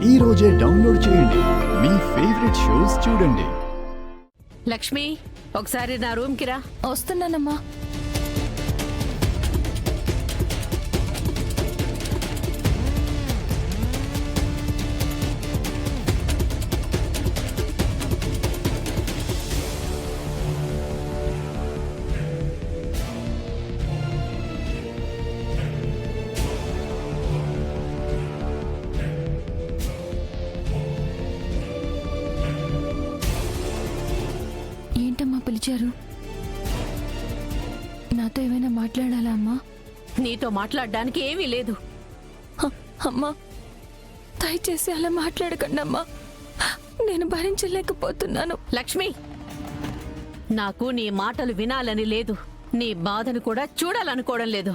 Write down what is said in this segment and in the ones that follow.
ఈ రోజే డౌన్లోడ్ చేయండి. మీ ఫేవరెట్ షోస్ చూడండి. లక్ష్మి, ఒకసారి నా రూమ్కి రా. వస్తున్నానమ్మా. ఏంటమ్మా పిలిచారు? నాతో ఏమైనా మాట్లాడాలా అమ్మా? నీతో మాట్లాడడానికి ఏమీ లేదు. అమ్మా, దయచేసి అలా మాట్లాడకండి అమ్మా. నేను భరించలేకపోతున్నాను. లక్ష్మి, నాకు నీ మాటలు వినాలని లేదు, నీ బాధను కూడా చూడాలనుకోవడం లేదు.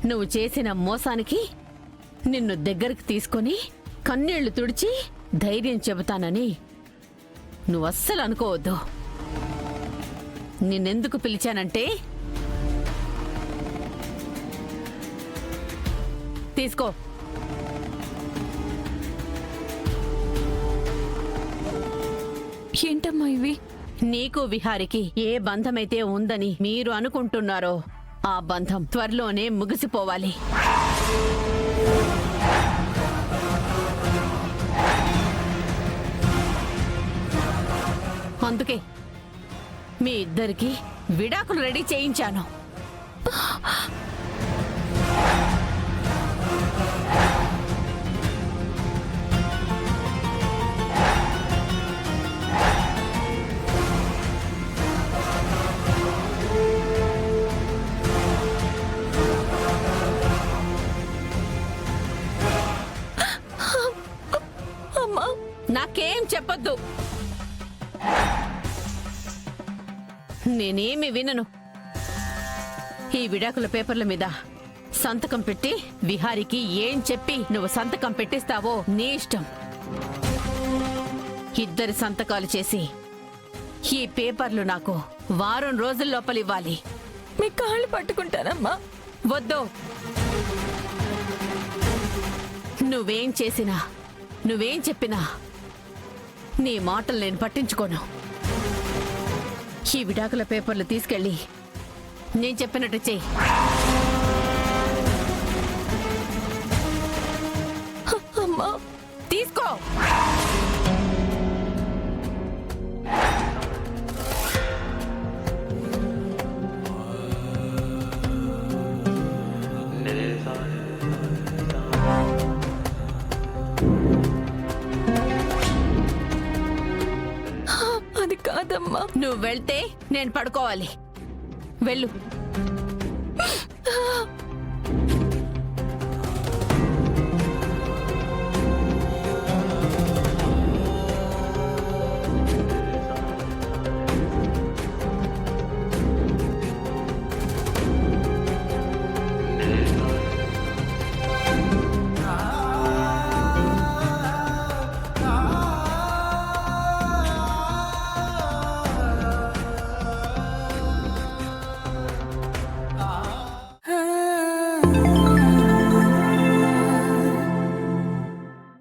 నువ్వు చేసిన మోసానికి నిన్ను దగ్గరికి తీసుకొని కన్నీళ్లు తుడిచి ధైర్యం చెబుతానని నువ్వు అస్సలు అనుకోవద్దు. నిన్నెందుకు పిలిచానంటే, తీసుకో. ఏంటమ్మా ఇవి? నీకు విహారికి ఏ బంధమైతే ఉందని మీరు అనుకుంటున్నారో ఆ బంధం త్వరలోనే ముగిసిపోవాలి. అందుకే మీ ఇద్దరికి విడాకులు రెడీ చేయించాను. అమ్మా, నాకేం చెప్పొద్దు. నేనేమి వినను. ఈ విడాకుల పేపర్ల మీద సంతకం పెట్టి విహారికి ఏం చెప్పి నువ్వు సంతకం పెట్టిస్తావో నీ ఇష్టం. ఇద్దరి సంతకాలు చేసి ఈ పేపర్లు నాకు వారం రోజుల లోపలివ్వాలి. మీ కాళ్ళు పట్టుకుంటానమ్మా. వద్దు. నువ్వేం చేసినా, నువ్వేం చెప్పినా నీ మాటలు నేను పట్టించుకోను. ఈ విడాకుల పేపర్లు తీసుకెళ్ళి నేను చెప్పినట్టు చెయ్యి. అమ్మా, తీసుకో. అది కాదమ్మా. నువ్వు వెళ్తే నేను పడుకోవాలి. వెళ్ళు.